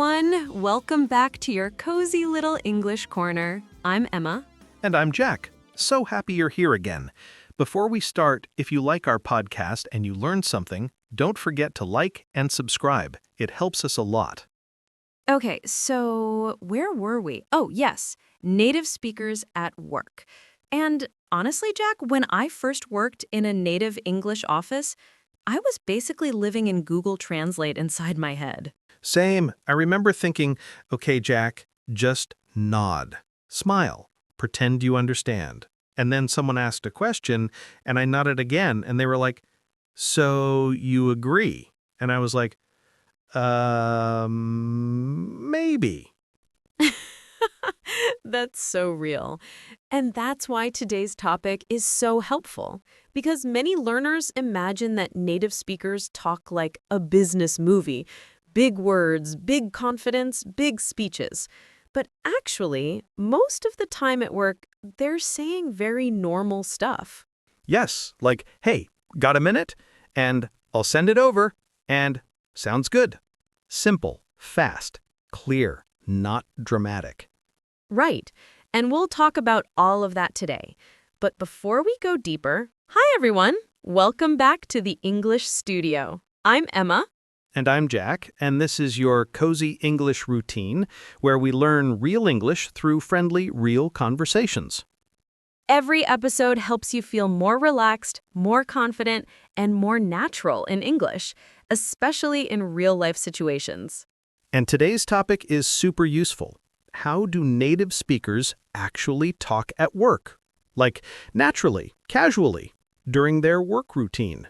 everyone. Welcome back to your cozy little English corner. I'm Emma. And I'm Jack. So happy you're here again. Before we start, if you like our podcast and you learned something, don't forget to like and subscribe. It helps us a lot. Okay, so where were we? Oh, yes, native speakers at work. And honestly, Jack, when I first worked in a native English office, I was basically living in Google Translate inside my head. Same. I remember thinking, okay, Jack, just nod, smile, pretend you understand. And then someone asked a question, and I nodded again, and they were like, so you agree? And I was like, maybe. That's so real. And that's why today's topic is so helpful, because many learners imagine that native speakers talk like a business movie. Big words, big confidence, big speeches. But actually, most of the time at work, they're saying very normal stuff. Yes, like, hey, got a minute? And I'll send it over. And sounds good. Simple, fast, clear, not dramatic. Right. And we'll talk about all of that today. But before we go deeper, hi everyone. Welcome back to the English Studio. I'm Emma. And I'm Jack, and this is your cozy English routine, where we learn real English through friendly, real conversations. Every episode helps you feel more relaxed, more confident, and more natural in English, especially in real-life situations. And today's topic is super useful. How do native speakers actually talk at work? Like, naturally, casually, during their work routine.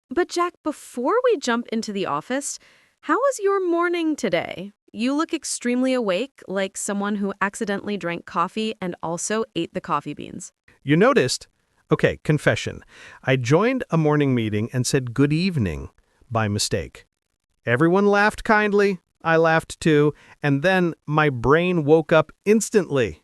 But Jack, before we jump into the office, how was your morning today? You look extremely awake, like someone who accidentally drank coffee and also ate the coffee beans. You noticed? Okay, confession. I joined a morning meeting and said good evening by mistake. Everyone laughed kindly. I laughed too. And then my brain woke up instantly.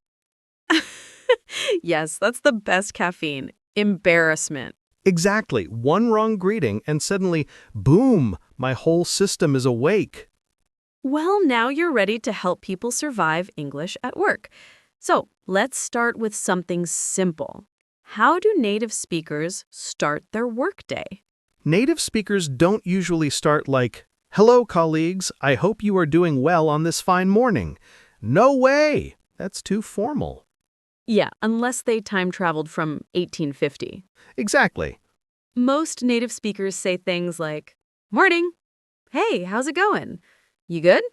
Yes, that's the best caffeine. Embarrassment. Exactly. One wrong greeting and suddenly, boom, my whole system is awake. Well, now you're ready to help people survive English at work. So let's start with something simple. How do native speakers start their workday? Native speakers don't usually start like, hello, colleagues, I hope you are doing well on this fine morning. No way! That's too formal. Yeah, unless they time traveled from 1850. Exactly. Most native speakers say things like, morning. Hey, how's it going? You good?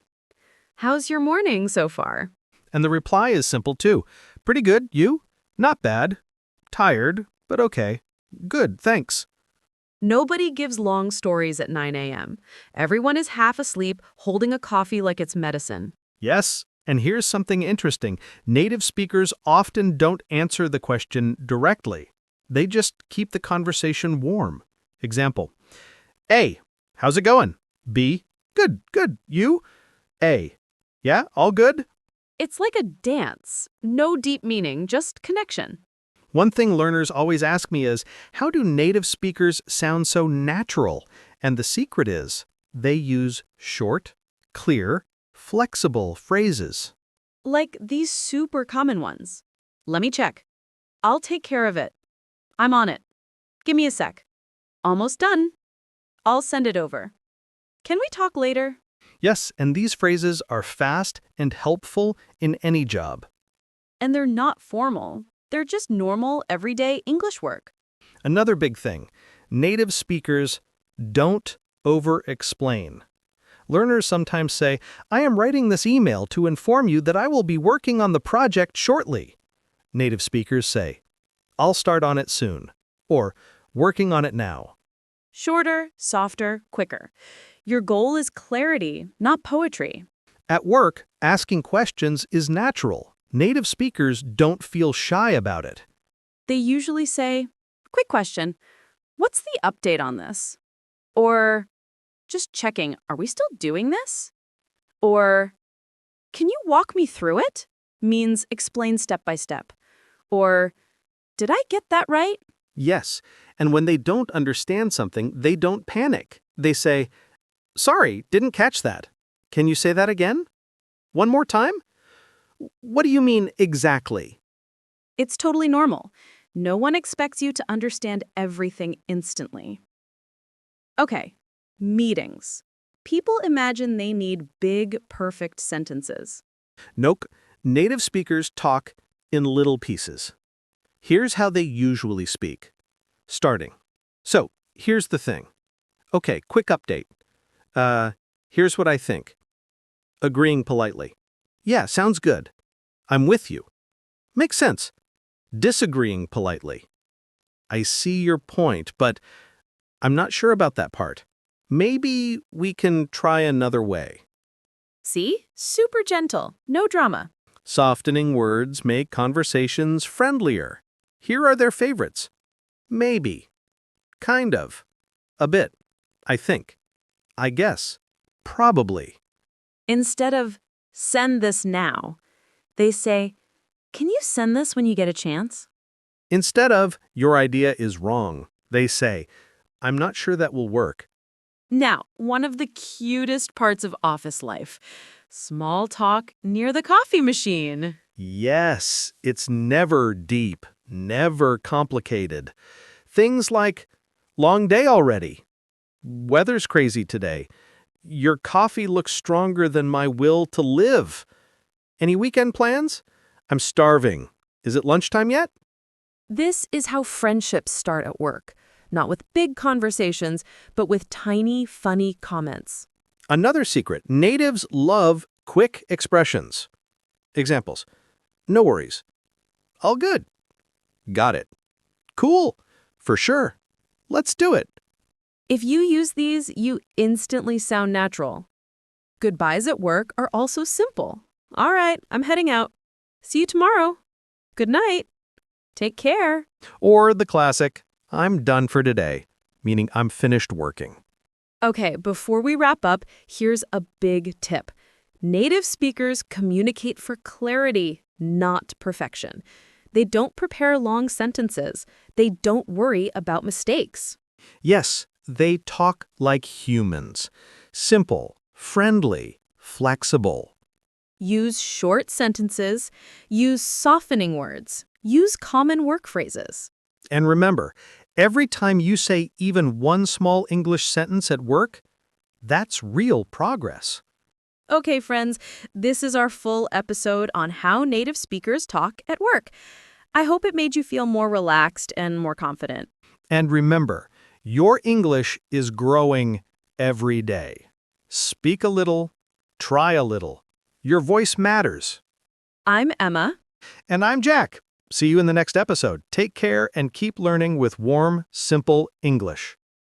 How's your morning so far? And the reply is simple too. Pretty good, you? Not bad. Tired, but okay. Good, thanks. Nobody gives long stories at 9 a.m. Everyone is half asleep, holding a coffee like it's medicine. Yes, and here's something interesting. Native speakers often don't answer the question directly. They just keep the conversation warm. Example. A. How's it going? B. Good, good. You? A. Yeah, all good? It's like a dance. No deep meaning, just connection. One thing learners always ask me is, how do native speakers sound so natural? And the secret is, they use short, clear, flexible phrases. Like these super common ones. Let me check. I'll take care of it. I'm on it. Give me a sec. Almost done. I'll send it over. Can we talk later? Yes, and these phrases are fast and helpful in any job. And they're not formal. They're just normal, everyday English work. Another big thing, native speakers don't over-explain. Learners sometimes say, I am writing this email to inform you that I will be working on the project shortly. Native speakers say, I'll start on it soon, or working on it now. Shorter, softer, quicker. Your goal is clarity, not poetry. At work, asking questions is natural. Native speakers don't feel shy about it. They usually say, quick question, what's the update on this? Or, just checking, are we still doing this? Or, can you walk me through it? Means explain step by step. Or, did I get that right? Yes, and when they don't understand something, they don't panic. They say, sorry, didn't catch that. Can you say that again? One more time? What do you mean exactly? It's totally normal. No one expects you to understand everything instantly. Okay, meetings. People imagine they need big, perfect sentences. Nope. Native speakers talk in little pieces. Here's how they usually speak. Starting. So, here's the thing. Okay, quick update. Here's what I think. Agreeing politely. Yeah, sounds good. I'm with you. Makes sense. Disagreeing politely. I see your point, but I'm not sure about that part. Maybe we can try another way. See? Super gentle. No drama. Softening words make conversations friendlier. Here are their favorites. Maybe. Kind of. A bit. I think. I guess. Probably. Instead of send this now, they say, can you send this when you get a chance? Instead of your idea is wrong, they say, I'm not sure that will work. Now, one of the cutest parts of office life. Small talk near the coffee machine. Yes, it's never deep, never complicated. Things like, long day already. Weather's crazy today. Your coffee looks stronger than my will to live. Any weekend plans? I'm starving. Is it lunchtime yet? This is how friendships start at work. Not with big conversations, but with tiny, funny comments. Another secret, natives love quick expressions. Examples. No worries. All good. Got it. Cool. For sure. Let's do it. If you use these, you instantly sound natural. Goodbyes at work are also simple. All right, I'm heading out. See you tomorrow. Good night. Take care. Or the classic, I'm done for today, meaning I'm finished working. Okay, before we wrap up, here's a big tip. Native speakers communicate for clarity, not perfection. They don't prepare long sentences. They don't worry about mistakes. Yes, they talk like humans. Simple, friendly, flexible. Use short sentences. Use softening words. Use common work phrases. And remember, every time you say even one small English sentence at work, that's real progress. Okay, friends, this is our full episode on how native speakers talk at work. I hope it made you feel more relaxed and more confident. And remember, your English is growing every day. Speak a little, try a little. Your voice matters. I'm Emma. And I'm Jack. See you in the next episode. Take care and keep learning with warm, simple English.